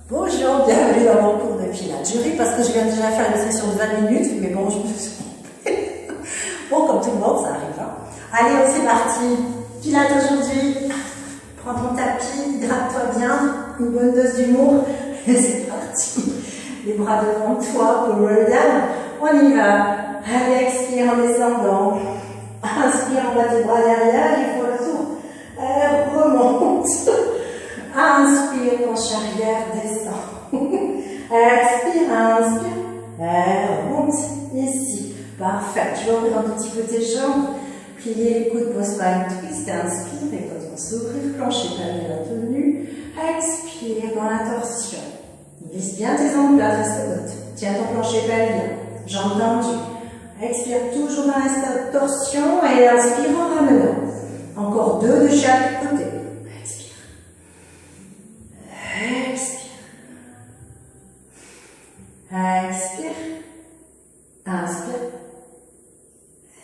Bonjour, bienvenue dans mon cours de pilates. Je ris parce que je viens déjà faire une session de 20 minutes, mais bon, je me suis trompée. Bon, comme tout le monde, ça arrive. Hein. Allez, c'est parti. Pilates aujourd'hui. Prends ton tapis, hydrate-toi bien, une bonne dose d'humour, et c'est parti. Les bras devant toi pour roll down. On y va. Allez, expire en descendant. Inspire, on va tes bras derrière, il faut le tour. Remonte. Inspire, penche arrière, descend. Expire, inspire. Remonte ici. Parfait. Tu vas ouvrir un petit peu tes jambes. Plier les coudes, pose pas une twist. Inspire, les côtes vont s'ouvrir. Plancher palmé la tenue. Expire dans la torsion. Vise bien tes omoplates, reste haute. Tiens ton plancher pelvien. Jambes tendues. Expire toujours dans la torsion et inspire en ramenant. Encore deux de chaque côté. Expire. Expire. Expire. Inspire.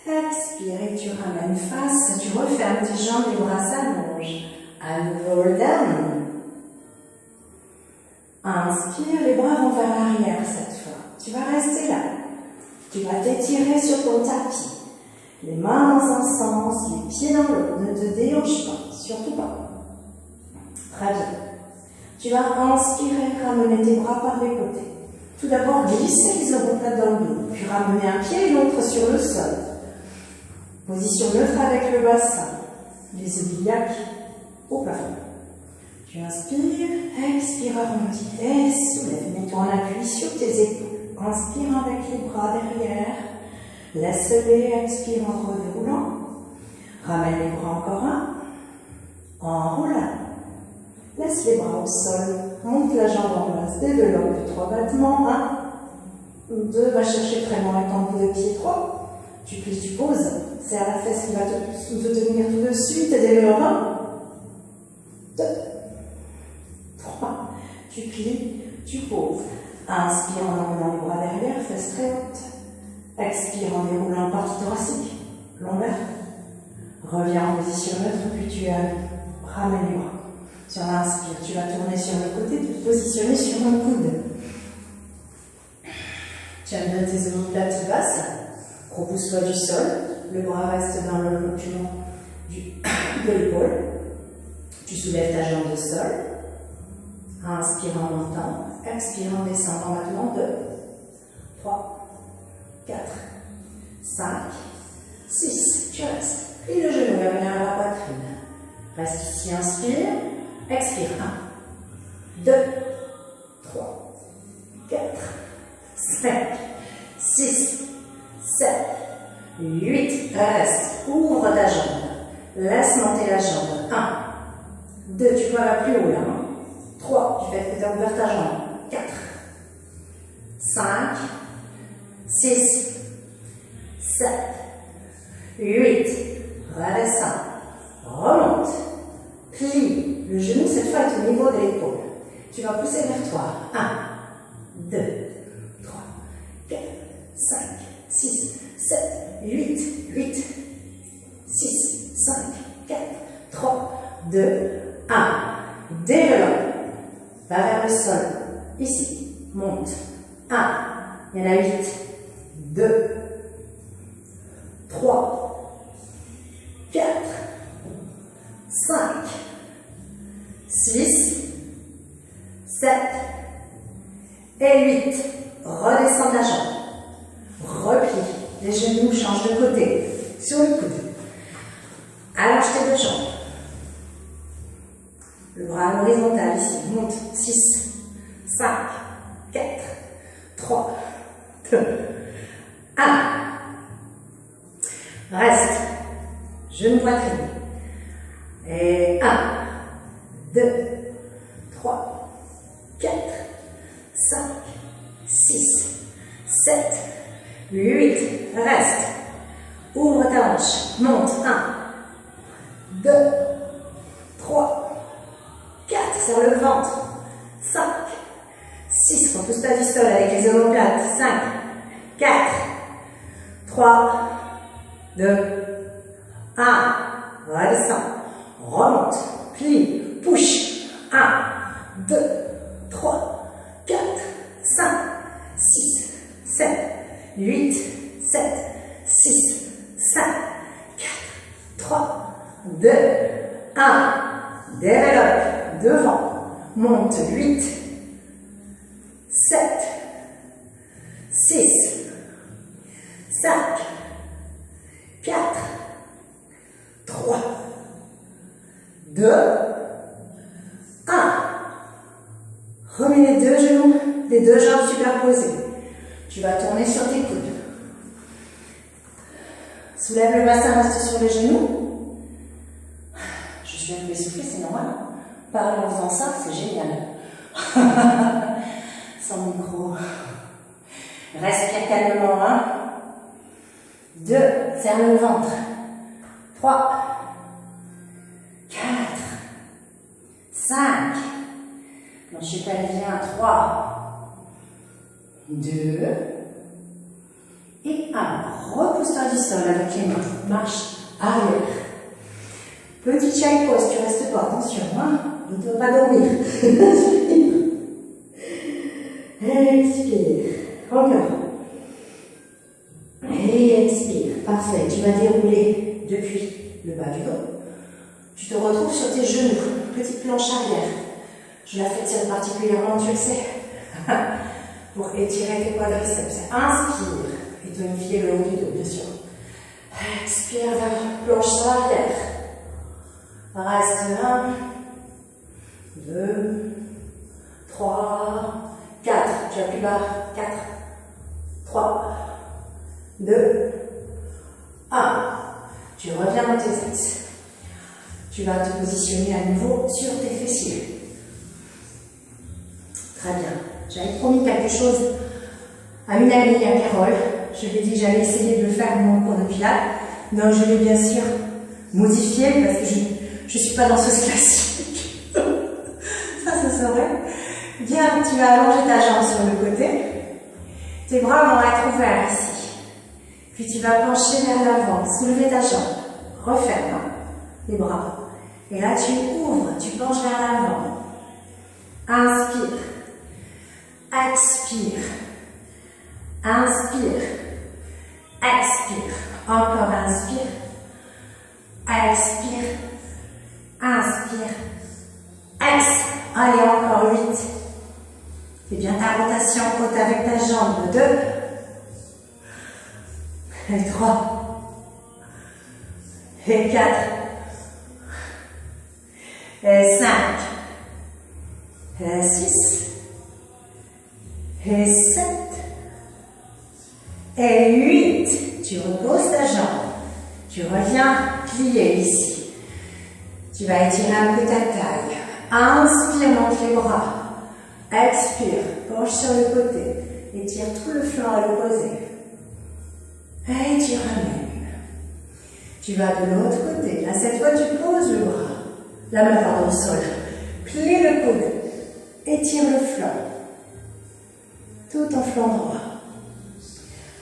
Expire et tu ramènes face. Tu refermes tes jambes, les bras s'allongent. And roll down. Inspire, les bras vont vers l'arrière cette fois. Tu vas rester là. Tu vas t'étirer sur ton tapis. Les mains dans un sens, les pieds dans l'autre. Ne te déhanche pas, surtout pas. Très bien. Tu vas inspirer, ramener tes bras par les côtés. Tout d'abord, glisser les omoplates dans le dos. Puis ramener un pied et l'autre sur le sol. Position neutre avec le bassin. Les iliaques au plafond. Tu inspires, expire, arrondis et soulève. Mets-toi en appui sur tes épaules. Inspire avec les bras derrière. Laisse-les, expire en redéroulant. Ramène les bras encore un. Enroulant. Laisse les bras au sol. Monte la jambe en base. Développe 3 battements. 1, 2. Va chercher très loin avec ton bout de pied. 3. Tu plies, tu poses. C'est à la fesse qui va te tenir tout dessus. Tu développes 1, 2, 3. Tu plies, tu poses. Inspire en enroulant les bras derrière, fesses très hautes. Expire en déroulant partie thoracique, lombaire. Reviens en position neutre, puis tu ramènes les bras. Sur l'inspire, tu vas tourner sur le côté, te positionner sur un coude. Tu amènes tes omoplates basses. Repousse-toi du sol. Le bras reste dans le document de l'épaule. Tu soulèves ta jambe de sol. Inspire en montant. Expire en descendant maintenant. 2, 3, 4, 5, 6. Tu restes. Plie le genou vers la poitrine. Reste ici. Inspire. Expire. 1, 2, 3, 4, 5, 6, 7, 8. Reste. Ouvre ta jambe. Laisse monter la jambe. 1, 2. Tu peux aller plus haut là. 3. Tu fais que tu as ouvert ta jambe. 4, 5, 6, 7, 8. Redescends. Remonte. Plie. Le genou cette fois est au niveau de l'épaule. Tu vas pousser vers toi. 1, 2, 3, 4, 5, 6, 7, 8, 8, 6, 5, 4, 3, 2, 1. Développe. Va vers le sol. Ici. Monte. 1. Il y en a 8. 2. 3. 4. 5. 6. 7. Et 8. Redescends de la jambe. Replie. Les genoux changent de côté. Sur le coude. Allonge tes deux jambes. Le bras à l'horizontale ici. Monte. 6, 5, 4, 3, 2, 1. Reste. Genou poitrine. Et 1, 2, 3, 4, 5, 6, 7, 8. Reste. Ouvre ta hanche. Monte. 1, 2, 3, 4. Serre le ventre. 5, 6. Repousse-toi du sol avec les omoplates. 5, 4, 3, 2, 1. Redescends. Remonte. Plie. Push. 1, 2, 3, 4, 5, 6, 7, 8, 7, 6, 5, 4, 3, 2, 1. Développe devant. Monte 8, 7, 6, 5, 4, 3, 2, 1. Remets les deux genoux, les deux jambes superposées. Tu vas tourner sur tes coudes. Soulève le bassin, reste sur les genoux. Je suis un peu essoufflée, c'est normal. Parler en faisant ça, c'est génial. Sans micro. Respire calmement. 1, 2, serre le ventre. 3, 4, 5. Plancher pelvien, 3, 2 et 1. Repousse-toi du sol avec les mains. Marche arrière. Petit child pose, tu restes pas. Attention, ne dois pas dormir. Expire. Encore. Et expire. Parfait. Tu vas dérouler depuis le bas du dos. Tu te retrouves sur tes genoux. Petite planche arrière. Je la fais particulièrement, tu le sais, pour étirer tes quadriceps. Inspire et tonifier le haut du dos, bien sûr. Expire vers planche arrière. Reste 1, 2, 3, 4. Tu as plus bas. 4, 3, 2, 1. Tu reviens dans tes axes. Tu vas te positionner à nouveau sur tes fessiers. Très bien. J'avais promis quelque chose à une amie, à Carole. Je lui ai dit que j'allais essayer de le faire dans mon cours de pilates. Donc je l'ai bien sûr modifié parce que je ne suis pas danseuse classique. Ça se saurait. Bien, tu vas allonger ta jambe sur le côté. Tes bras vont être ouverts ici. Puis tu vas pencher vers l'avant, soulever ta jambe. Referme les bras. Et là tu ouvres, tu penches vers l'avant. Inspire. Expire. Inspire. Expire. Encore inspire. Expire. Inspire. Expire. Allez, encore 8. Fais bien ta rotation haute avec ta jambe. 2. Et 3. Et 4. Et 5. Et 6. Et 7. Et 8. Tu reposes ta jambe. Tu reviens plier ici. Tu vas étirer un peu ta taille. Inspire, monte les bras. Expire, penche sur le côté. Étire tout le flanc à l'opposé. Et tu ramènes. Tu vas de l'autre côté. Là, cette fois, tu poses le bras. La main part au sol. Plie le coude. Étire le flanc. Tout en flanc droit.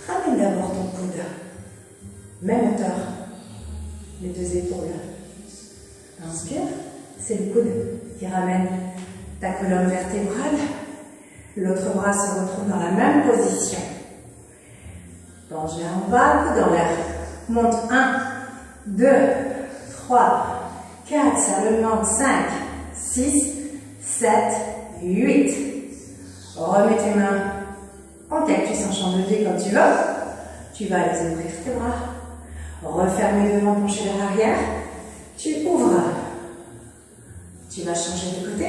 Ramène d'abord ton coude. Même hauteur. Les deux épaules. Inspire. C'est le coude qui ramène ta colonne vertébrale. L'autre bras se retrouve dans la même position. Penche vers en bas, coude en l'air. Monte 1, 2, 3, 4, serre le ventre, 5, 6, 7, 8. Remets tes mains en cactus en chandelier comme tu veux. Tu vas les ouvrir tes bras. Referme les devants, pencher vers l'arrière. Tu ouvres. Tu vas changer de côté.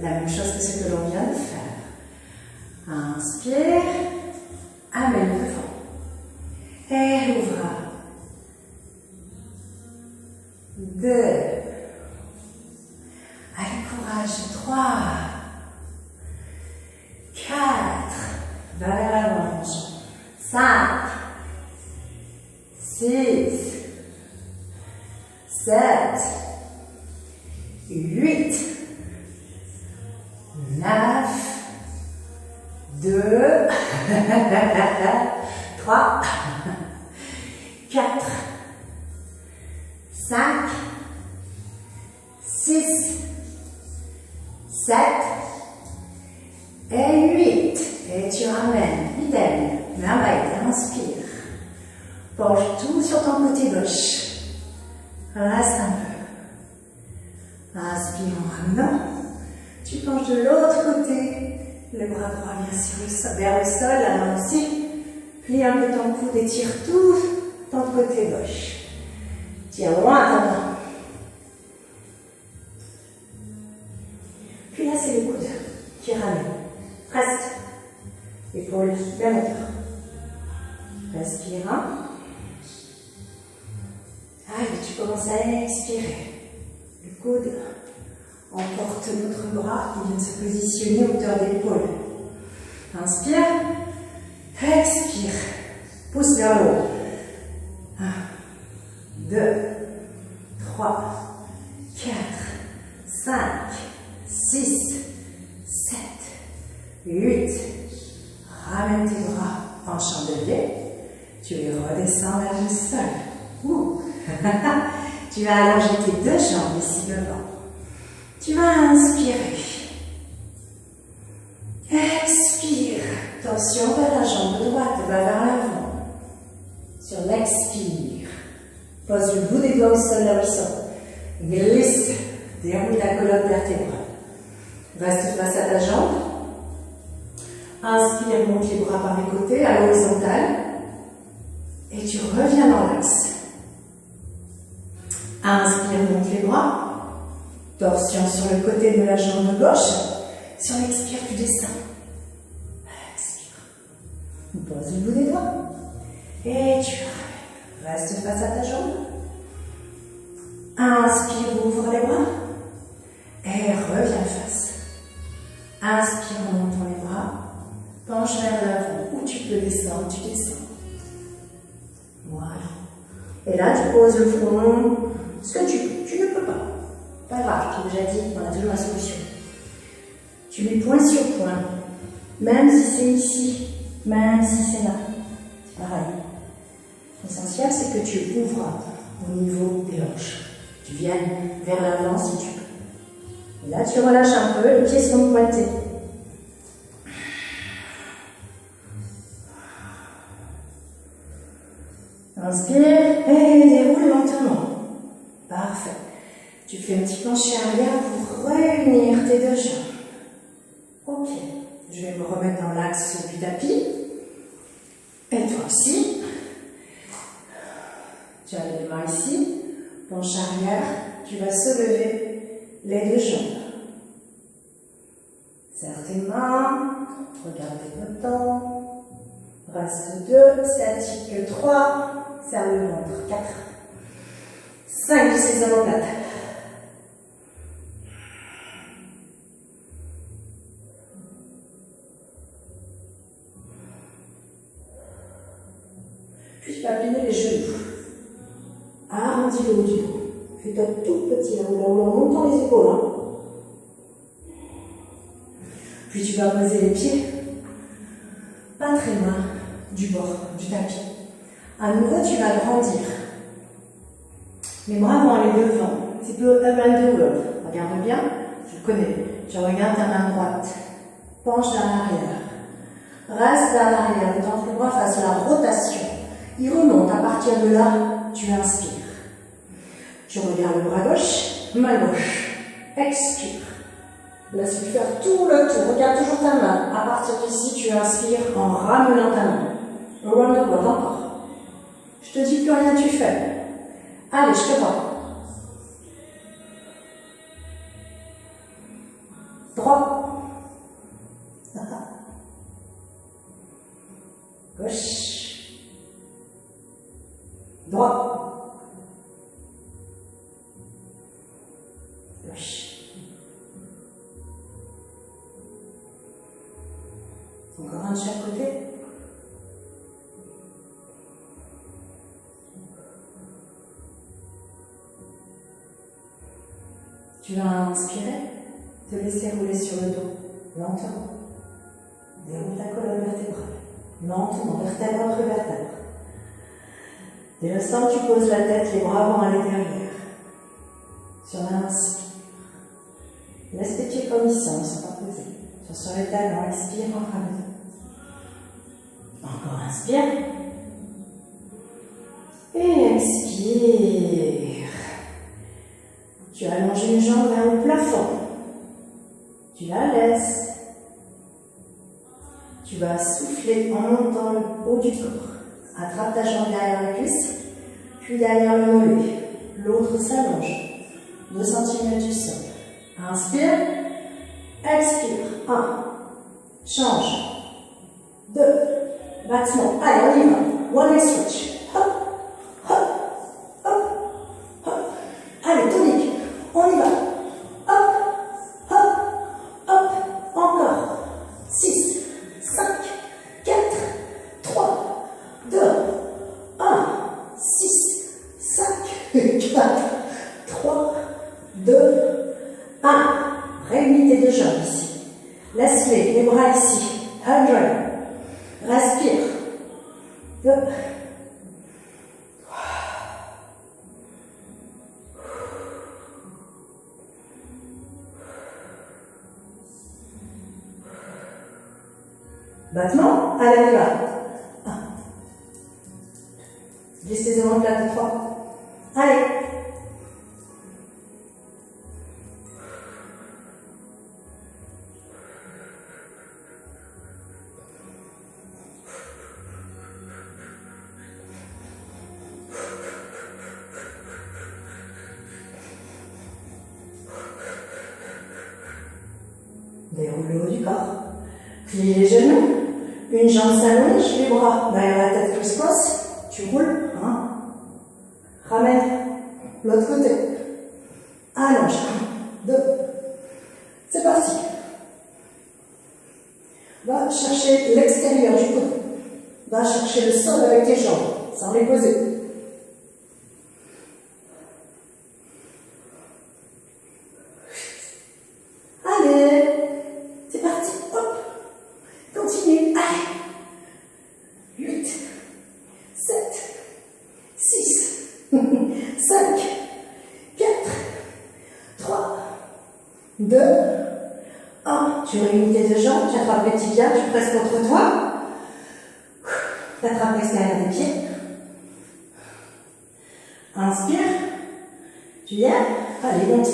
La même chose que ce que l'on vient de faire. Inspire. Amène devant. Et ouvre. 2. Allez, courage. 3. 4. Va vers l'avant. 5. 6. 7. 8. 9. 2. 3. 4. 5. 6. 7. Et 8. Et tu ramènes. Idem. Merveille. Inspire. Penche tout sur ton côté gauche. Reste un peu. Inspire en ramenant. Tu penches de l'autre côté. Le bras droit vient sur le sol, vers le sol, la main aussi. Plie un peu ton coude et tire tout ton côté gauche. Tire loin ta main. Puis là, c'est le coude qui ramène. Reste. Épaule vers le cœur. Respire. Allez, tu commences à expirer. Le coude emporte notre bras qui vient se positionner à hauteur d'épaule. Inspire. Expire. Pousse vers le haut. 1, 2, 3, 4, 5, 6, 7, 8. Ramène tes bras en chandelier. Tu les redescends vers le sol. Ouh. Tu vas allonger tes deux jambes ici devant. Tu vas inspirer. Expire. Tension vers la jambe droite, va vers l'avant. Sur l'expire. Pose le bout des doigts au sol là où ils sont. Glisse. Déroule la colonne vertébrale. Reste face à ta jambe. Inspire, monte les bras par les côtés, à l'horizontale. Et tu reviens dans l'axe. Inspire, monte les bras. Torsion sur le côté de la jambe gauche. Sur l'expire, tu descends. Expire. Pose le bout des doigts. Et tu ramènes. Reste face à ta jambe. Inspire, ouvre les bras. Et reviens face. Inspire en montant les bras. Penche vers l'avant. Où tu peux descendre, tu descends. Voilà. Et là, tu poses le front. Ce que tu peux. Tu ne peux pas. Pas grave, je t'ai déjà dit, on a toujours la solution. Tu mets point sur point. Même si c'est ici, même si c'est là. C'est pareil. L'essentiel, c'est que tu ouvres au niveau des hanches. Tu viennes vers l'avant si tu peux. Et là, tu relâches un peu, les pieds sont pointés. Inspire et déroule lentement. Parfait. Tu fais un petit penché arrière pour réunir tes deux jambes. Ok. Je vais me remettre dans l'axe du tapis. Et toi aussi. Tu as les mains ici. Penche arrière. Tu vas soulever les deux jambes. Serre tes mains. Regarde tes boutons. Reste 2. Statique 3. Serre le ventre. 4. 5 de ces omoplates. Puis tu vas plier les genoux. Arrondis le haut du dos. Fais-toi tout petit là en montant les épaules. Hein. Puis tu vas poser les pieds pas très loin du bord du tapis. À nouveau, tu vas grandir. Les bras vont aller devant. Un petit peu up and down. Regarde bien, je connais. Tu regardes ta main droite. Penche vers l'arrière. Reste vers l'arrière. Le temps que le bras fasse la rotation. Il remonte. À partir de là, tu inspires. Tu regardes le bras gauche, main gauche. Expire. Laisse-le faire tout le tour. Regarde toujours ta main. À partir d'ici, tu inspires en ramenant ta main. Around the world, encore. Je te dis plus rien, tu fais. Allez, je te vois. Droit. Gauche. Droit. Gauche. Encore un de chaque côté. Tu vas inspirer, te laisser rouler sur le dos, lentement. Déroule ta colonne vertébrale, lentement, vertèbre après vertèbre. Dès l'instant que tu poses la tête, les bras vont aller derrière. Sur l'inspire. Laisse tes pieds comme ils sont pas posés. Sur sur les talons. Expire, en ramène. Encore inspire. Et expire. Tu allonges une jambe vers le plafond. Tu la laisses. Tu vas souffler en montant le haut du corps. Attrape ta jambe derrière la cuisse, puis derrière le mollet. L'autre s'allonge. 2 cm du sol. Inspire. Expire. 1. Change. 2. Battement. Allez, on y va. One leg stretch. Hop, hop, hop, hop. Allez, tonique. On y va. Hop, hop, hop. Encore. 6, 5, 4, 3, 2, 1. 6, 5, 4, 3, 2, 1. Réunis tes 2 jambes ici. Laisse-les bras ici. 100. Respire. 2. Battement, allez, on y va. 1. Glisse tes omoplates. 3. Allez. Déroule le haut du corps. Plie les genoux. Une jambe s'allonge, les bras derrière la tête criss-cross. Tu roules. 1. Ramène. L'autre côté. Allonge. 1, 2. C'est parti. Va chercher l'extérieur du coude. Va chercher le sol avec tes jambes, sans les poser. Allez. C'est parti. Hop. Continue. Allez. 8, 7, 6, 5, 4, 3, 2, 1. Tu réunis tes 2 jambes, tu attrapes les tibias, tu presses contre toi. Tu attrapes l'extérieur des pieds. Inspire. Tu y es. Allez, monte.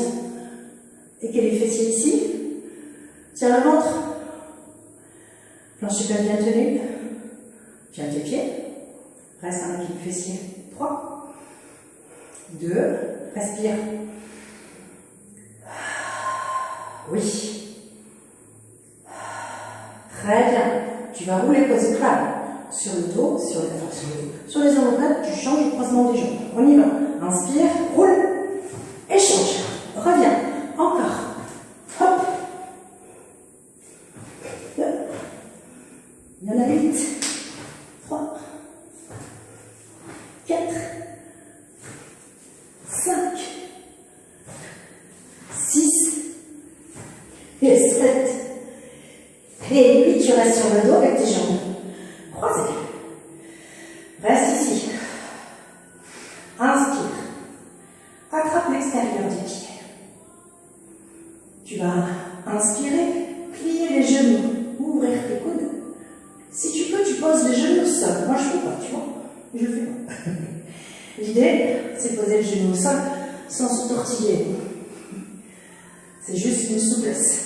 Équilibre les fessiers ici. Tiens le ventre. Planche super bien tenu. Tiens tes pieds. Reste un équilibre fessier. 3, 2, respire. Oui. Très bien. Tu vas rouler poser crâne sur le dos, sur les omoplates, tu changes le croisement des jambes. On y va. Inspire, roule, échange. Reviens. Encore. Hop. Il y en a 8. 3, 4, 5, 6 et 7. Et 8, tu restes sur le dos avec tes jambes croisées. Reste ici. Inspire. Attrape l'extérieur des pieds. Tu vas inspirer, plier les genoux, ouvrir tes coudes. Si tu peux, tu poses les genoux au sol. Moi, je ne fais pas, tu vois. Je le fais pas. L'idée, c'est de poser le genou au sol sans se tortiller. C'est juste une souplesse.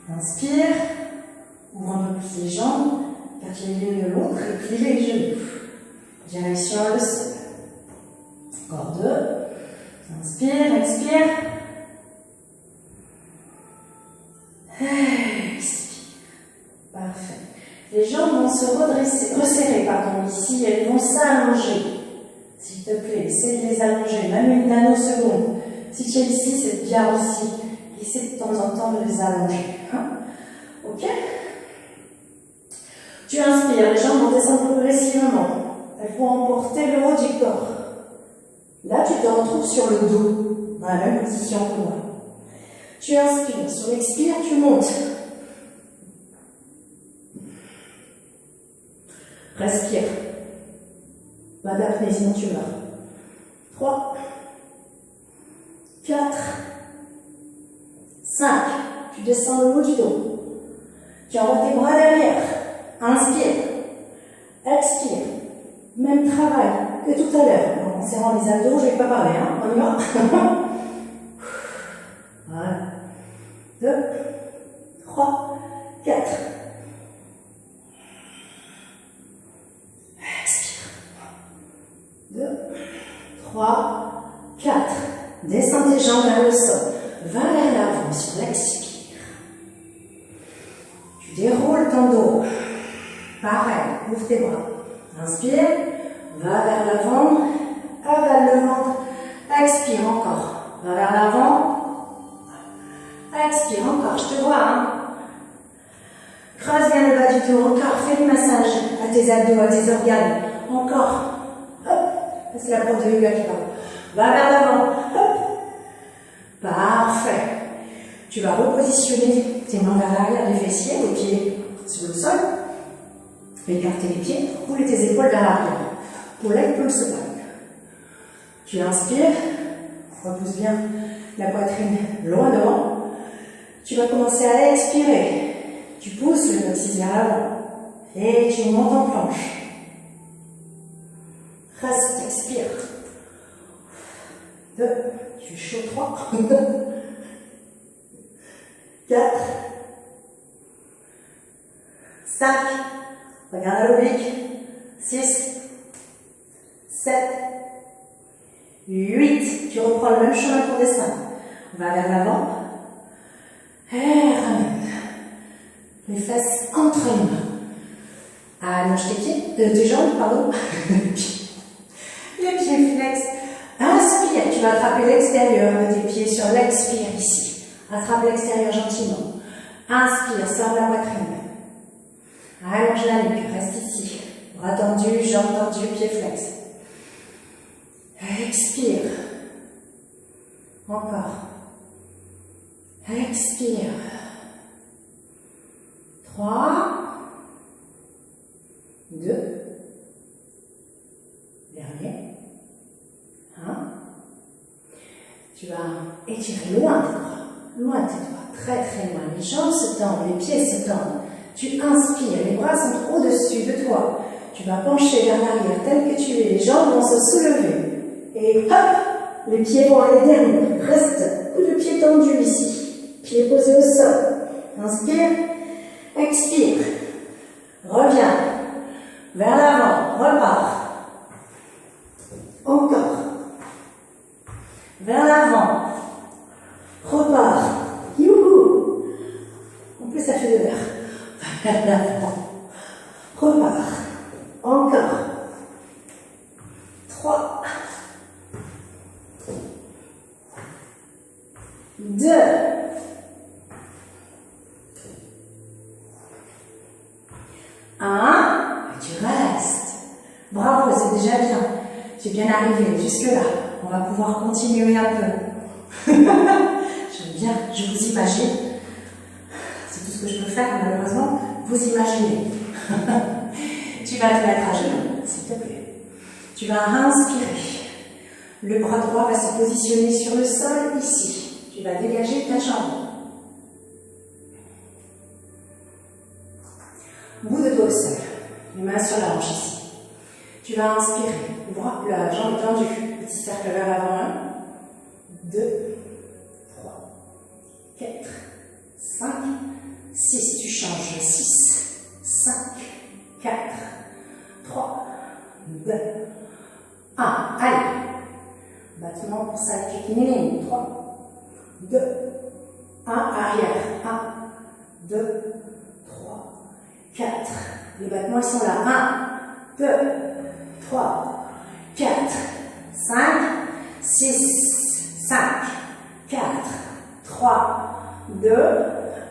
Inspire, ouvre un peu plus les jambes, faire l'une de l'autre et plie les genoux. Direction le sol. Encore 2. Inspire, expire. Expire. Parfait. Les jambes vont se resserrer, ici, elles vont s'allonger. S'il te plaît, essaie de les allonger, même une nanoseconde. Si tu es ici, c'est bien aussi. Essaie de temps en temps de les allonger. Hein? Ok? Tu inspires, les jambes vont descendre progressivement. Elles vont emporter le haut du corps. Là, tu te retrouves sur le dos, dans la même position que moi. Tu inspires, sur l'expire, tu montes. Respire. Pas d'apnée, sinon tu meurs. 3, 4, 5. Tu descends le haut du dos. Tu envoies tes bras derrière. Inspire. Expire. Même travail que tout à l'heure. En serrant les abdos, je ne vais pas parler, hein. On y va. Voilà. 2, 3, 4. Expire. 2, 3, 4. Descends tes jambes vers le sol. Va vers l'avant sur l'expire. Tu déroules ton dos. Pareil, ouvre tes bras. Inspire. Va vers l'avant. Avale le ventre. Expire encore. Va vers l'avant. Expire encore, je te vois. Hein. Creuse bien le bas du dos. Encore, fais du massage à tes abdos, à tes organes. Encore. Hop. C'est la prof de yoga qui parle. Va vers l'avant. Hop. Parfait. Tu vas repositionner tes mains vers l'arrière des fessiers, les pieds sur le sol. Écarter les pieds, rouler tes épaules vers l'arrière. Pour leg pulse back. Tu inspires, repousse bien la poitrine loin devant. Tu vas commencer à expirer. Tu pousses le coccyx vers l'avant. Et tu montes en planche. Reste, expire. 2, tu es chaud, 3. 4. 5. Regarde à l'oblique. 6. 7. 8. Tu reprends le même chemin pour descendre. Va vers l'avant. Et ramène. Les fesses entre les mains. Allonge tes jambes, pardon. Les pieds flex. Inspire. Tu vas attraper l'extérieur de tes pieds sur l'expire ici. Attrape l'extérieur gentiment. Inspire, sors la poitrine. Allonge la nuque, reste ici. Bras tendus, jambes tendues, pieds flex. Expire. Encore. Expire. 3. 2. Dernier. 1. Tu vas étirer loin tes bras. Loin tes doigts. Très très loin. Les jambes se tendent, les pieds se tendent. Tu inspires, les bras sont au-dessus de toi. Tu vas pencher vers l'arrière tel que tu es. Les jambes vont se soulever. Et hop, les pieds vont aller derrière. Reste, coup de pied tendu ici. Pieds posés au sol. Inspire, expire. Reviens. Vers l'avant, repars. Encore. Vers l'avant. Repars. Youhou. En plus, ça fait de l'air. Vers l'avant. Repars. Encore. 3. 2. 1. Tu restes. Bravo, c'est déjà bien. Tu es bien arrivé jusque-là. On va pouvoir continuer un peu. J'aime bien, je vous imagine. C'est tout ce que je peux faire, malheureusement. Vous imaginez. Tu vas te mettre à genoux, s'il te plaît. Tu vas inspirer. Le bras droit va se positionner sur le sol, ici. Tu vas dégager ta jambe. Bout de dos au sol. Les mains sur la hanche ici. Tu vas inspirer. Le bras, la jambe tendue. Petit cercle vers l'avant. 1, 2, 3, 4, 5, 6. Tu changes. 6, 5, 4, 3, 2, 1. Allez. Battement pour ça. Kikiniling. 3, 2, 1. Arrière. 1, 2, 3, 4. Les battements, ils sont là. 1, 2, 3, 4, 5, 6, 5, 4, 3, 2,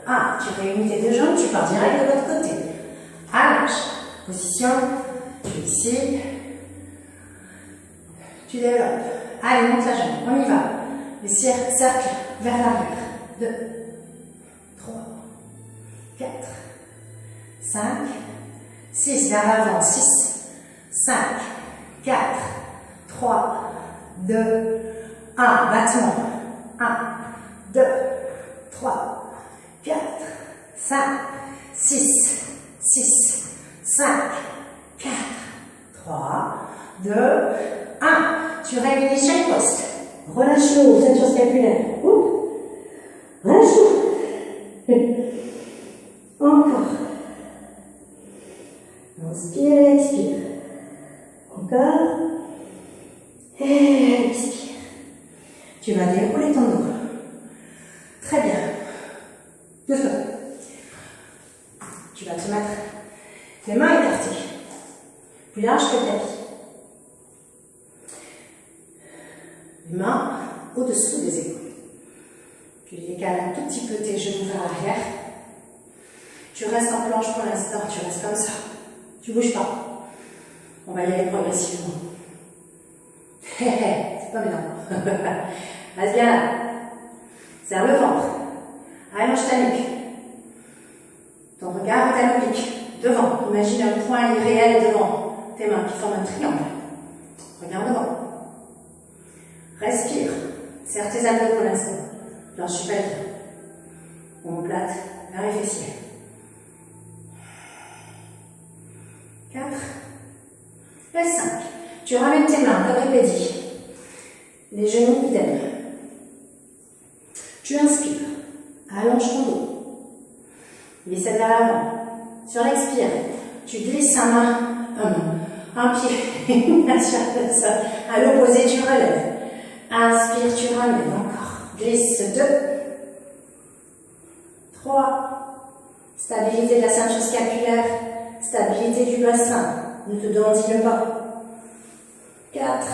1. Tu réunis tes deux jambes, tu pars direct de l'autre côté. Allonge. Position. Tu es ici. Tu développes. Allez, monte la jambe. On y va. Le cercle vers l'arrière. 2, 3, 4, 5, 6. Vers l'avant. 6, 5, 4, 3, 2, 1. Battement. 1, 2, 3, 4, 5, 6, 6, 5, 4, 3, 2, 1. Tu réunis chaque poste. Relâche le haut, ceinture scapulaire. Relâche-toi. Encore. Inspire et expire. Encore. Et expire. Tu vas dérouler ton dos. Très bien. Doucement. Tu vas te mettre les mains écartées. Plus large que le tapis. Les mains au-dessous des épaules. Tu décales un tout petit peu tes genoux vers l'arrière. Tu restes en planche pour l'instant. Tu restes comme ça. Tu ne bouges pas. On va y aller progressivement. C'est pas maintenant. Reste bien là. Serre le ventre. Allonge ta nuque. Ton regard est à l'oblique. Devant. Imagine un point irréel devant tes mains qui forment un triangle. Regarde devant. Respire. Serre tes abdos pour l'instant. Planche supérieure. Omoplate vers les fessiers. 4 et 5. Tu ramènes tes mains, quadripédie. Les genoux idem. Tu inspires. Allonge ton dos. Glisse vers l'avant. Sur l'expire, tu glisses un pied sur le sol. À l'opposé, tu relèves. Inspire, tu ramènes encore. Glisse 2. 3. Stabilité de la ceinture scapulaire. Stabilité du bassin. Ne te dandine pas. 4.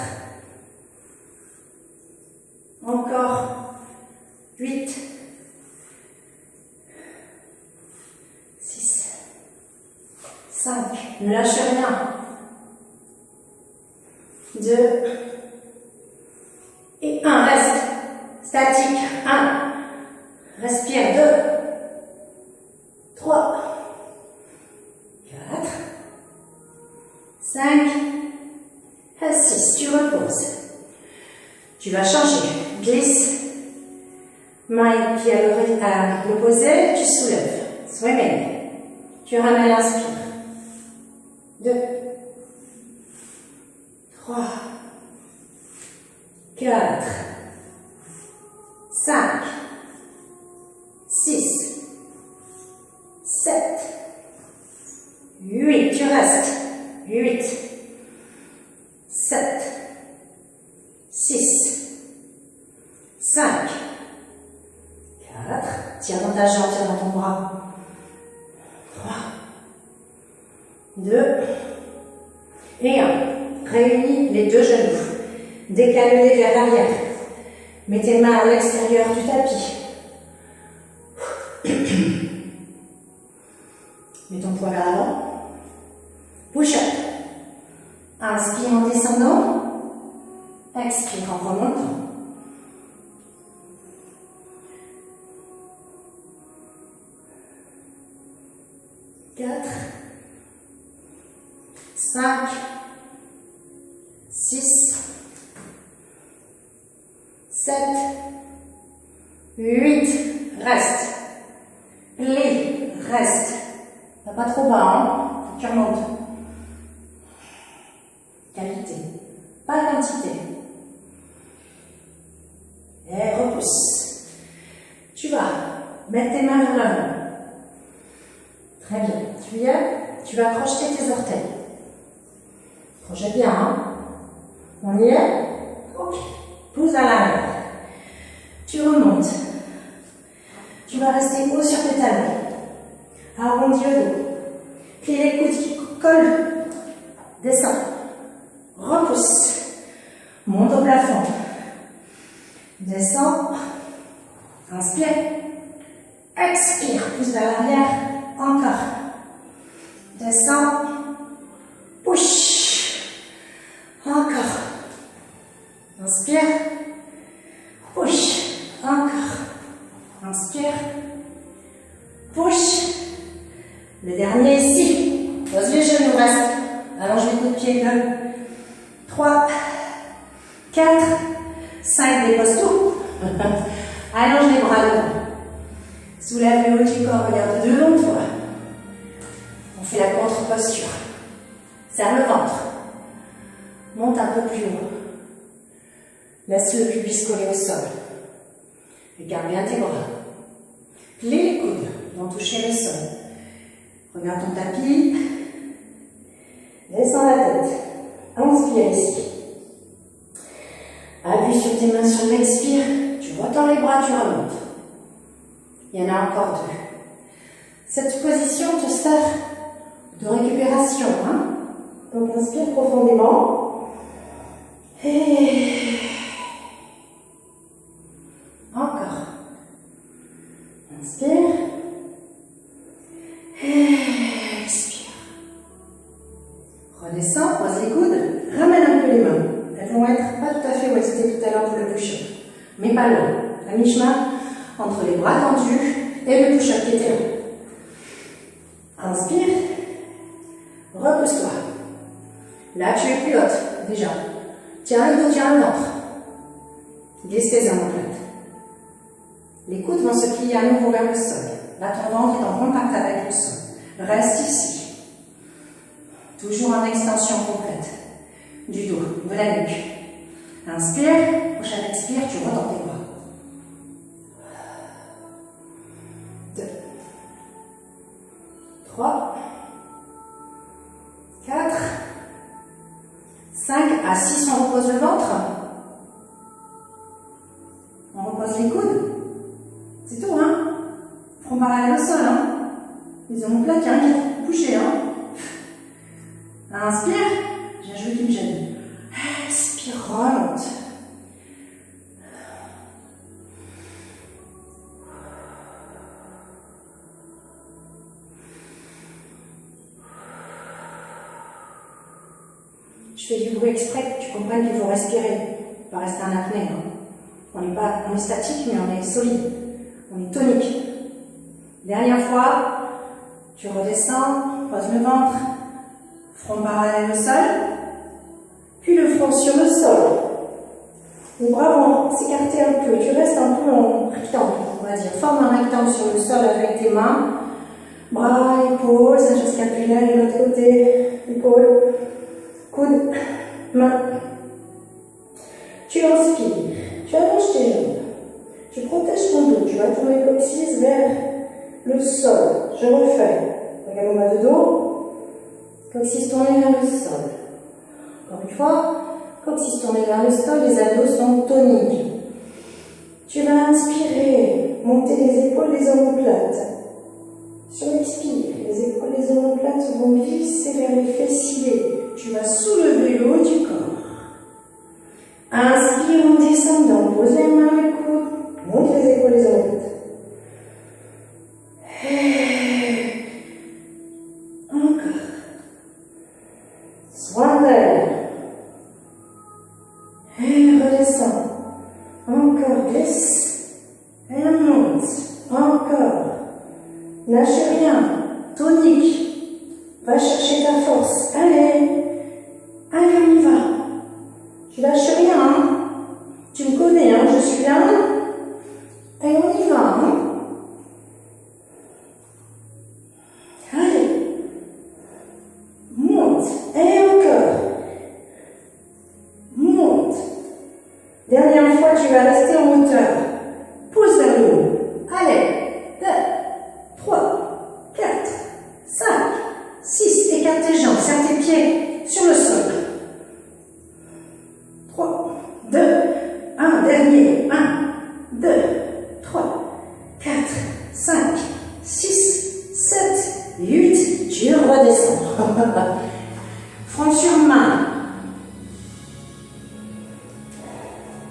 Encore. 8. 6. 5. Ne lâche rien. 2. Et 1. Reste. Statique. 1. Respire. 2. 3. 4. 5. Et 6. Tu reposes. Tu vas changer. Glisse. Main et pied à l'opposé. Tu soulèves. Swimming. Tu ramènes, inspire. 2. 3. 4. 5. 6. 7. 8. Tu restes. 8. 7. 6. 5. 4. Tire dans ta jambe, tire dans ton bras. 3. 2. Et 1. Réunis les deux genoux. Décale-les vers l'arrière. Mets tes mains à l'extérieur du tapis. Mets ton poids vers l'avant. Push up. Inspire en descendant. Expire en remontant. 4, 5, 6, 7, 8, reste. Plie, reste. Pas trop bas, hein? Tu remontes. Qualité, pas quantité. Et repousse. Tu vas mettre tes mains vers l'avant. Très bien. Tu y es? Tu vas crocheter tes orteils. Projette bien, hein? On y est? Ok. Pousse à l'arrière. Tu remontes. Tu vas rester haut sur tes talons. Arrondis le dos. Plie les coudes qui collent. Descends. Repousse. Monte au plafond. Descends. Inspire. Expire. Pousse vers l'arrière. Encore. Descends. Push. Encore. Inspire. Push. Encore. Inspire. Push. Le dernier ici. Pose les genoux, reste. Allonge les coups de pied. 2, 3, 4, 5. Dépose tout. Allonge les bras devant. Soulève le haut du corps. Regarde devant toi. fais la contre-posture. Serre le ventre. Monte un peu plus haut. Laisse le pubis coller au sol. Regarde bien tes bras. Plie les coudes, ils vont toucher le sol. Regarde ton tapis. Descends la tête. Inspire ici. Appuie sur tes mains sur l'expire. Tu retends les bras, tu remontes. Il y en a encore deux. Cette position te sert de récupération. Hein? Donc inspire profondément. Et encore. Inspire. Et expire. Redescends, pose les coudes. Ramène un peu les mains. Elles vont être pas tout à fait où elles étaient tout à l'heure pour le push-up. Mais pas loin. À mi-chemin entre les bras tendus et le push-up qui était là. Inspire. Repousse-toi. Là, tu es plus haute, déjà. Tiens le dos, tiens le ventre. Glisse tes omoplates. Les coudes vont se plier à nouveau vers le sol. Là, ton ventre est en contact avec le sol. Reste ici. Toujours en extension complète du dos, de la nuque. Inspire. Prochaine expire, tu retends tes bras. 2, 3, 4, 5, à 6, on repose le ventre. On repose les coudes. C'est tout, hein? Front parallèle au sol, hein? Les omoplates, il y a un qui est bouché, hein? Inspire. J'ai un jeu qui me gêne. Expire, remonte. Je fais du bruit exprès que tu comprennes qu'il faut respirer, pas rester en apnée. Hein. On est statique, mais on est solide, on est tonique. Dernière fois, tu redescends, pose le ventre, front parallèle au sol, puis le front sur le sol. Les bras vont s'écarter un peu, tu restes un peu en rectangle, on va dire. Forme un rectangle sur le sol avec tes mains, bras, épaules, sagesse scapulaire de l'autre côté, épaules. Coude, main. Tu inspires, tu allonges tes jambes, tu protèges ton dos, tu vas tourner le coccyx vers le sol. Je refais. Regarde mon bas de dos, coccyx tourné vers le sol. Encore une fois, coccyx tourné vers le sol, les abdos sont toniques. Tu vas inspirer, monter les épaules, les omoplates. Sur l'expire, les épaules, les omoplates vont glisser vers les fessiers. Tu vas soulever le haut du corps. Inspire en descendant. Pose les mains, les coudes. Monte les épaules, les omoplates. Encore. Soin d'air. Et redescend. Encore. Glisse. Et monte. Encore. Lâche rien. Tonique. Va chercher ta force. Allez. Allez, on y va. Tu lâches rien, hein? Tu me connais, hein? Je suis là. Et on y va, hein? Allez. Monte. Et encore. Monte. Dernière fois, tu vas rester en hauteur. Pousse vers le haut. Allez. 2, 3, 4, 5, 6. Écarte tes jambes. Serre tes pieds sur le sol. 3, 2, 1, dernier, 1, 2, 3, 4, 5, 6, 7, 8, tu redescends. Front sur main.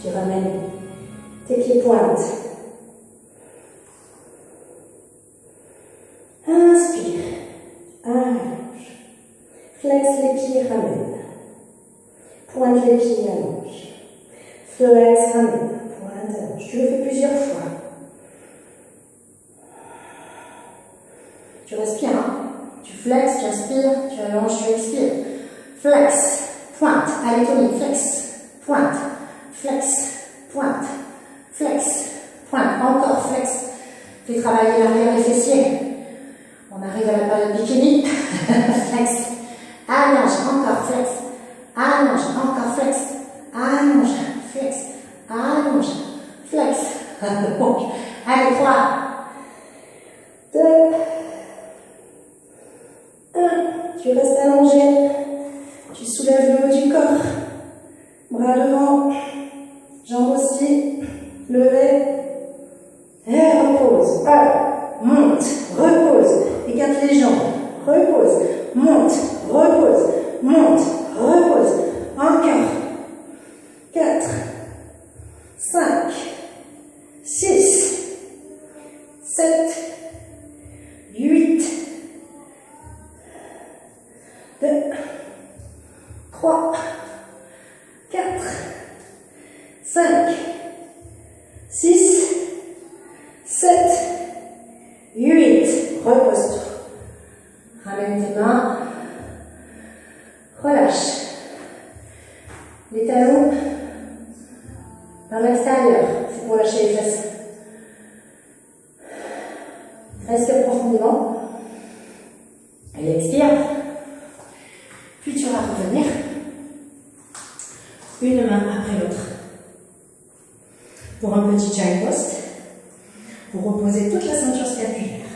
Tu ramènes tes pieds pointes. Inspire, allonge. Flex les pieds, ramène. Pointe les pieds, allonge. Flex, ramène. Pointe, allonge. Tu le fais plusieurs fois. Tu respires, hein? Tu flexes, tu inspires, tu allonges, tu expires. Flex, pointe, allez tonique, flex, pointe, flex, pointe, flex, pointe, encore flex. Fais travailler l'arrière des fessiers. On arrive à la période bikini. Tu restes allongé. Tu soulèves le haut du corps. Bras devant. Jambes aussi. Levé. Et repose. Monte. Repose. Écarte les jambes. Repose. Monte. Repose. Monte. Repose. Encore. 4. 5. 6. 7. 8. 2. 3. 4. 5. 6. 7. 8. Repose-toi. Ramène tes mains. Relâche. Les talons vers l'extérieur. C'est pour lâcher les fesses. Respire profondément. Et expire. Puis tu vas revenir. Une main après l'autre. Pour un petit child post. Pour reposer toute la ceinture scapulaire.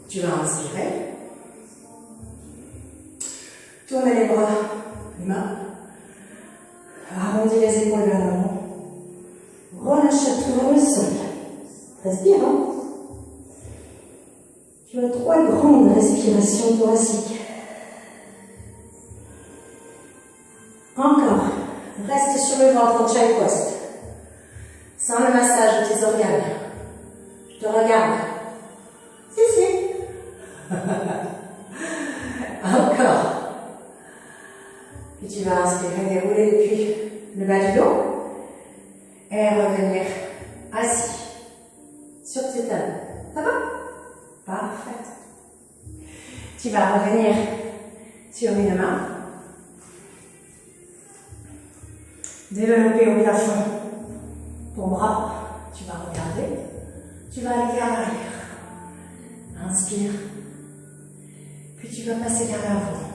Tu vas inspirer. Tournez les bras, les mains. Arrondis les épaules vers l'avant. Relâche à tout le sol. Respire, hein. Tu as 3 grandes respirations thoraciques. Encore. Reste sur le ventre en child post. Sans le massage de tes organes. Je te regarde. Si. Encore. Puis tu vas inspirer, dérouler depuis le bas du dos. Et revenir assis sur tes talons. Ça va? Parfait. Tu vas revenir sur une main. Développer au plafond ton bras. Tu vas regarder. Tu vas aller vers l'arrière. Inspire. Puis tu vas passer vers l'avant.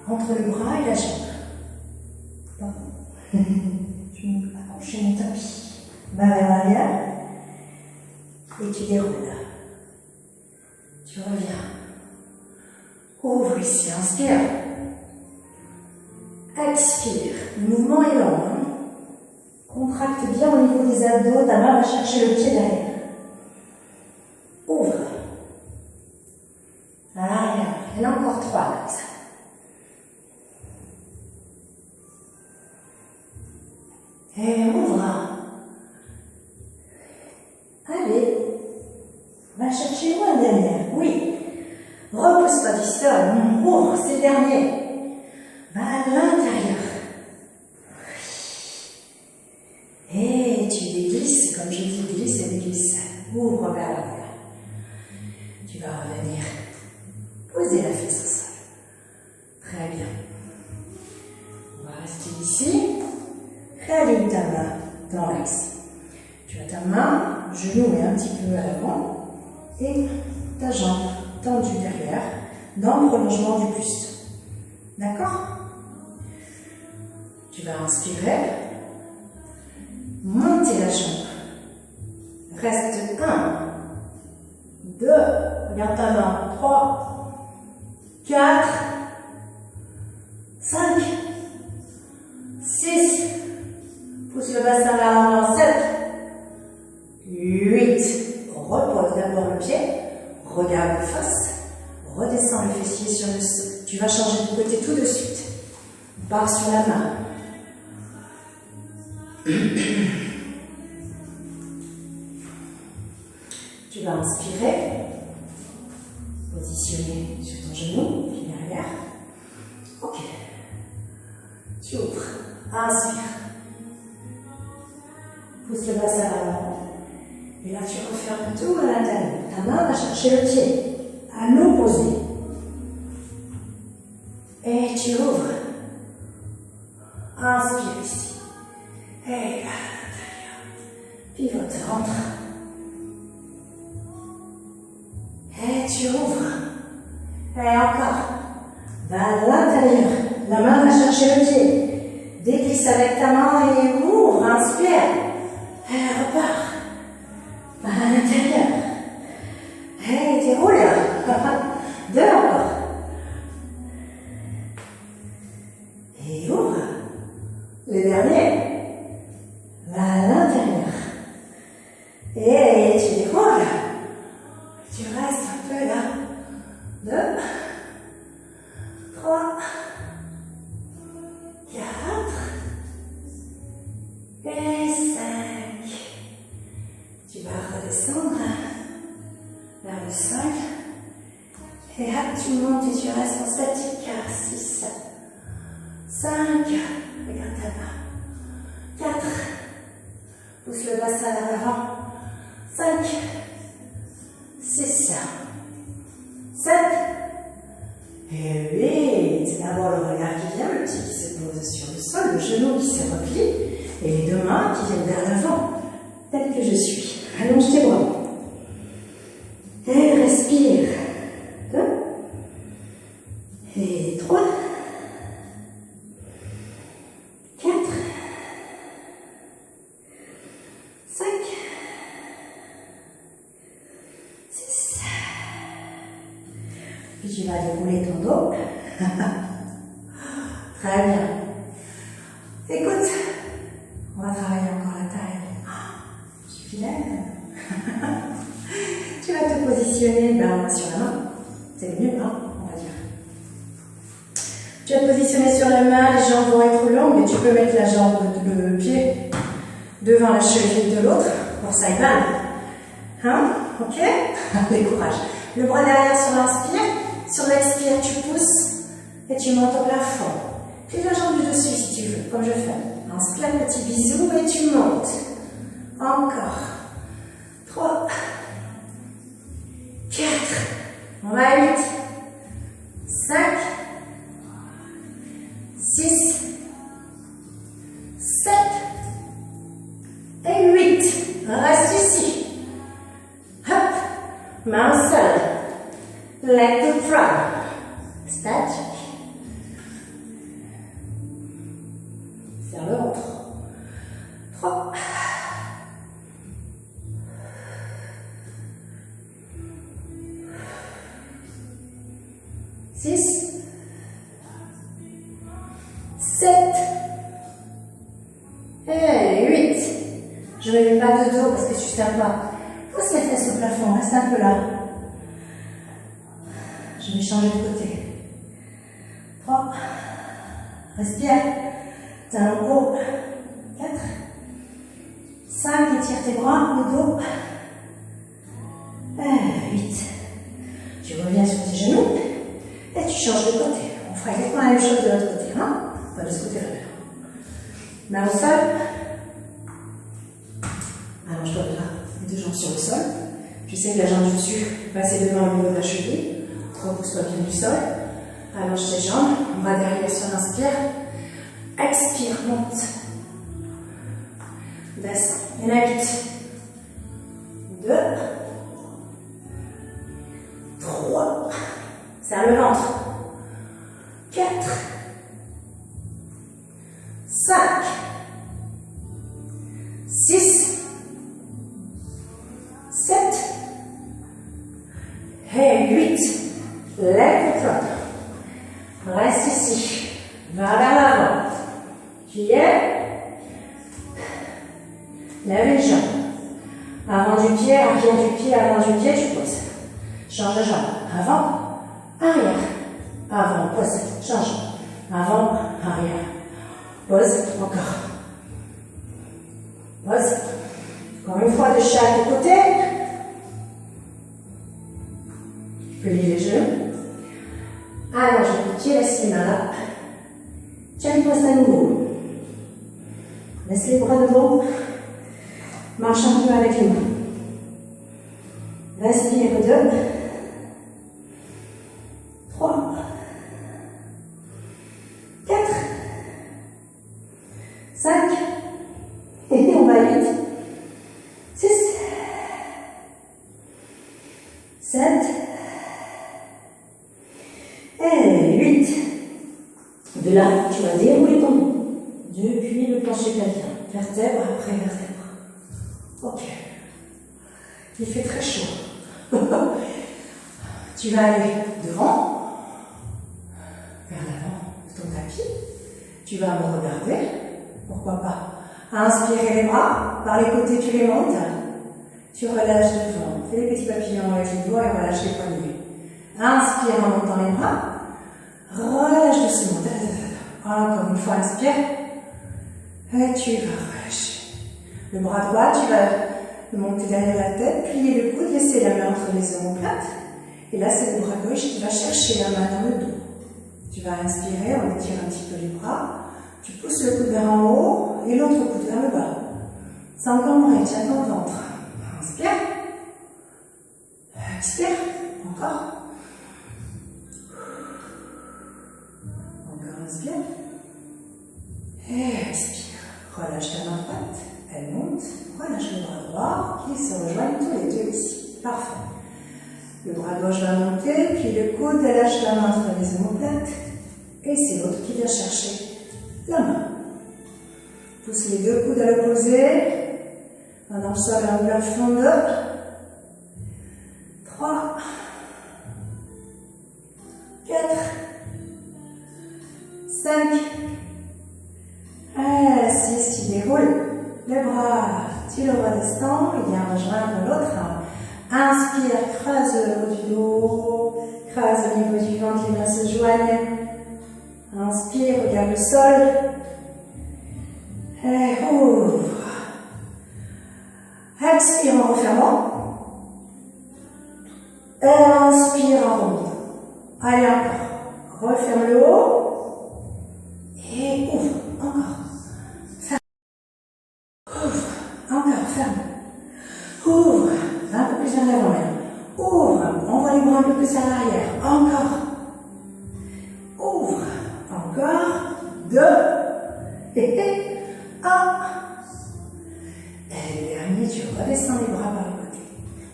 Entre le bras et la jambe. Pardon. Je vais accrocher mon tapis. Va vers l'arrière. Et tu déroules. Tu reviens. Ouvre ici. Inspire. Expire. Le mouvement est lent. Hein? Contracte bien au niveau des abdos. Ta main va chercher le pied derrière. Ouvre. À l'arrière. Il y en a encore 3 comme ça. Et ouvre. Allez. Va chercher loin derrière. Oui. Repose-toi du sol. Ouvre, c'est le dernier. Va à l'intérieur. Et tu déglisses, comme je dis, glisse et déglisse. Ouvre vers l'arrière. Tu vas revenir. Posez la fesse au sol. Très bien. On va rester ici. Réaligne ta main dans l'axe. Tu as ta main, genou et un petit peu à l'avant. Et ta jambe tendue derrière, dans le prolongement du buste. D'accord? Tu vas inspirer. Monter la jambe. Reste 1, 2, regarde ta main, 3, 4, 5, 6, pousse le bassin vers l'avant, 7, 8, repose d'abord le pied, regarde le face, redescends le fessier sur le sol. Tu vas changer de côté tout de suite. Barre sur la main. Tu vas inspirer, positionner sur ton genou, puis derrière. Ok. Tu ouvres. Inspire. Pousse le bassin à l'avant. Et là, tu refermes tout à l'intérieur. Ta main va chercher le pied à l'opposé. Et tu ouvres. Inspire ici. Et là, à l'intérieur. Pivote, rentre. Et tu ouvres. Et encore. Va à l'intérieur. La main va chercher le pied. Déglisse avec ta main et ouvre. Inspire. Et repart. Va à l'intérieur. Et déroule. 2 encore. fais là. 2, 3, 4 et 5. Tu vas redescendre vers le sol. Et hop, tu montes et tu restes en statique. 6, 5, regarde ta main. 4, pousse le bassin vers l'avant. 5, 6, 7 et 8. C'est d'abord le regard qui vient, le pied qui se pose sur le sol, le genou qui se replie et les deux mains qui viennent vers l'avant, tel que je suis. Allonge tes bras. Et respire. 2 et 3, 4, 5, 6. Puis tu vas dérouler ton dos. Très bien. Écoute, on va travailler encore la taille. Je suis vilaine. Tu vas te positionner sur la main. C'est mieux, hein, on va dire. Tu vas te positionner sur la main, les jambes vont être longues et tu peux mettre la jambe, le pied devant la cheville de l'autre pour ça y va. Hein? Ok? Allez, courage. Le bras derrière sur l'inspire. Sur l'expire, tu pousses et tu montes au plafond. Plie la jambe du dessus si tu veux, comme je fais. Inspire, petit bisou et tu montes. Encore. 3, 4, on va à 8, 5, 6, 7 et 8. Reste ici. Hop, main au sol. Leg to front. Statique. Vers le ventre. 3. 6, 7 et 8. Je ne mets pas de dos parce que tu ne tiens pas. Pousse les fesses au plafond, reste un peu là. Je vais changer de côté. 3. Respire. Talon haut. 4. 5. Étire tes bras, le dos. 8. Tu reviens sur tes genoux. Et tu changes de côté. On fera exactement la même chose de l'autre côté. Hein? Pas de ce côté-là. Main au sol. Allonge-toi là. Les deux jambes sur le sol. Je sais que la jambe du dessus va passer devant au niveau de la cheville. Repousse-toi bien du sol. Allonge tes jambes. On va derrière sur l'inspire. Expire, monte. Descends. Il y en a 8. 2. 3. Serre le ventre. 4. 5. 6. 7. Et 8. Lève le front. Reste ici. Va vers l'avant. Qui est? Lève les jambes. Avant du pied, arrière du pied, avant du pied, tu poses. Change de jambe. Avant, arrière. Avant, pose. Change. Avant, arrière. Pose. Encore. Pose. Encore une fois de chaque côté. Plie les genoux. Allonge le pied, laisse les mains là. Tiens, pose à nouveau. Laisse les bras devant. Marche un peu avec les mains. Respire 2. 3. 4. 5. Et on va à 8. 6. 7. Et 8. De là, tu vas dérouler ton dos. Depuis le plancher pelvien. Vertèbre après vertèbre. Ok. Il fait très chaud. Tu vas aller devant, vers l'avant de ton tapis. Tu vas me regarder. Pourquoi pas? Inspire les bras. Par les côtés, tu les montes. Tu relâches devant. Fais les petits papillons avec les doigts et relâche les poignets. Inspire en montant les bras. Relâche doucement. Encore une fois, inspire. Et tu vas relâcher. Le bras droit, tu vas monter derrière la tête, plier le coude, laisser la main entre les omoplates. Et là, c'est le bras gauche qui va chercher la main dans le dos. Tu vas inspirer, on étire un petit peu les bras. Tu pousses le coude vers en haut et l'autre coude vers le bas. C'est encore moins, tiens ton ventre. Inspire. Expire. Encore. Encore inspire. Et expire. Relâche ta main droite. Elle monte. Relâche le bras droit qui se rejoignent tous les deux ici. Parfait. Le bras gauche va monter, puis le coude, lâche la main entre les omoplates. Et c'est l'autre qui vient chercher la main. Pousse les deux coudes à l'opposé. Un dans le sol, un au plafond. 2. 3. 4. 5. 6. Tu déroules les bras. Tu le redescends. Il vient rejoindre l'autre. Inspire, crase le haut du dos. Crase au niveau du ventre, les mains se joignent. Inspire, regarde le sol. Et ouvre. Expire en refermant. Et inspire en remontant. Allez, encore. Referme le haut. Et ouvre. Encore. Ferme. Ouvre. Encore. Ferme. Ouvre. Un peu plus en avant. Ouvre. Envoie les bras un peu plus à l'arrière. Encore. Ouvre. Encore. 2. Et 1. Et le dernier, tu redescends les bras par le côté.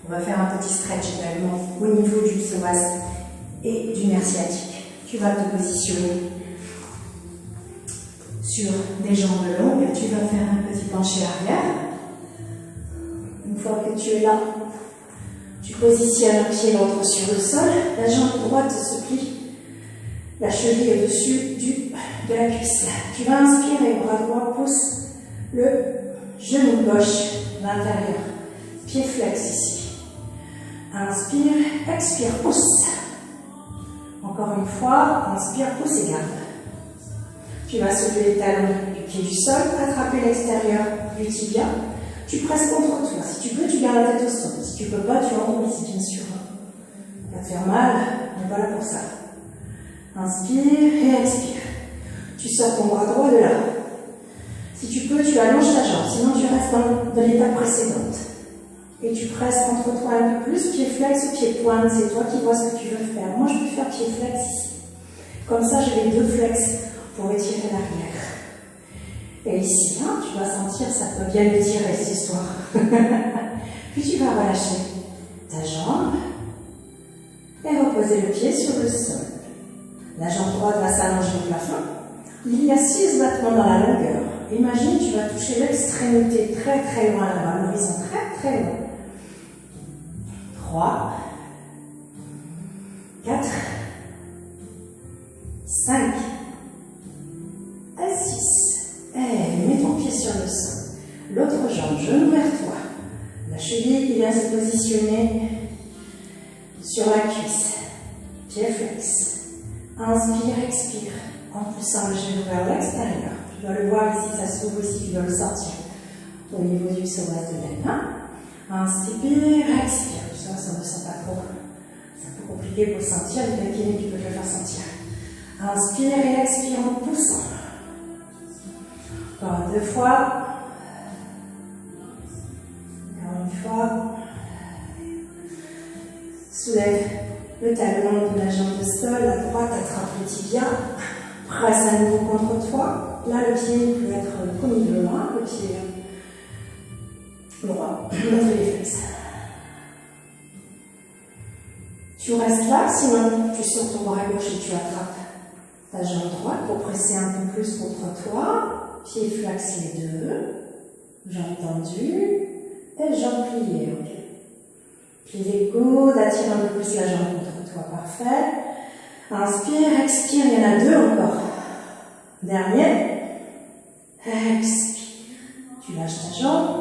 On va faire un petit stretch également au niveau du psoas et du nerf sciatique. Tu vas te positionner sur des jambes longues. Tu vas faire un petit penché arrière. Une fois que tu es là, tu positionnes un pied, l'autre sur le sol. La jambe droite se plie. La cheville au-dessus de la cuisse. Tu vas inspirer, bras droit pousse le genou gauche à l'intérieur. Pied flex ici. Inspire, expire, pousse. Encore une fois, inspire, pousse et garde. Tu vas soulever les talons du pied du sol, attraper l'extérieur du tibia. Tu presses contre toi. Si tu peux, tu gardes la tête au sol. Si tu ne peux pas, tu enroules ici, bien sûr. Ça va te faire mal, on n'est pas là pour ça. Inspire et expire. Tu sors ton bras droit de là. Si tu peux, tu allonges ta jambe, sinon tu restes dans l'étape précédente. Et tu presses contre toi un peu plus, pied flex ou pied pointe, c'est toi qui vois ce que tu veux faire. Moi, je peux faire pied flex ici. Comme ça, j'ai les deux flex pour étirer l'arrière. Et ici, hein, tu vas sentir, ça peut bien étirer cette histoire. Puis tu vas relâcher ta jambe et reposer le pied sur le sol. La jambe droite va s'allonger au plafond. Il y a 6 battements dans la longueur. Imagine, tu vas toucher l'extrémité très très loin là-bas, l'horizon très très loin. 3, 4, 5, et 6. Et mets ton pied sur le sol. L'autre jambe, genou vers toi. La cheville qui vient se positionner sur la cuisse. Pied flex. Inspire, expire, en poussant le genou vers l'extérieur. Tu dois le voir ici, ça s'ouvre ici, tu dois le sortir au niveau du psoas de la main. Inspire, expire. Ça ne ressent pas trop. C'est un peu compliqué pour le sentir, mais le kiné qui peut te le faire sentir. Inspire et expire en poussant. Encore 2 fois. Encore une fois. Soulève le talon de la jambe de sol, la droite attrape le tibia, presse à nouveau contre toi. Là, le pied peut être comme il veut, hein, le pied droit, l'autre est flex. Tu restes là, sinon tu sors ton bras gauche et tu attrapes ta jambe droite pour presser un peu plus contre toi. Pied flex les deux, jambes tendues et jambes pliées. Okay. Plie les coudes, attire un peu plus la jambe contre toi, parfait. Inspire, expire, il y en a 2 encore. Dernier. Expire. Tu lâches ta jambe.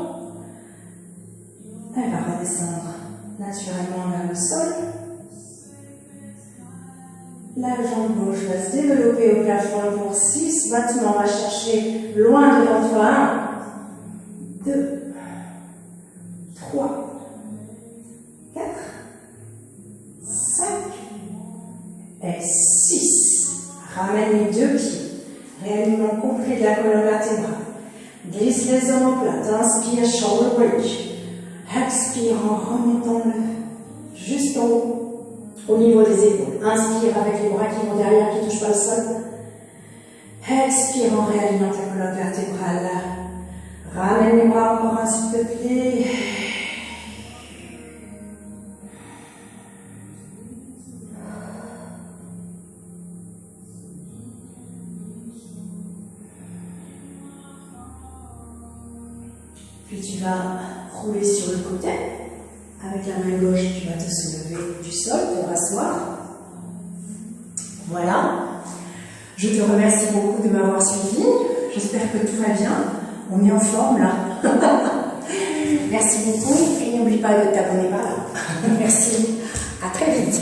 Elle va redescendre naturellement vers le sol. La jambe gauche va se développer au plafond pour 6 battements. On va chercher loin devant toi. 1, 2, 3, 4, 5 et 6. Ramène les deux pieds. Réalignement complet de la colonne vertébrale. Glisse les omoplates. Inspire, shoulder bridge. Expire en remontant juste en haut, au niveau des épaules. Inspire avec les bras qui vont derrière, qui ne touchent pas le sol. Expire en réalignant ta colonne vertébrale. Ramène les bras encore un petit peu pliés. Puis tu vas rouler sur le côté. Avec la main gauche, tu vas te soulever du sol, te rasseoir. Voilà. Je te remercie beaucoup de m'avoir suivi. J'espère que tout va bien. On est en forme là. Merci beaucoup et n'oublie pas de t'abonner par là. Merci. À très vite.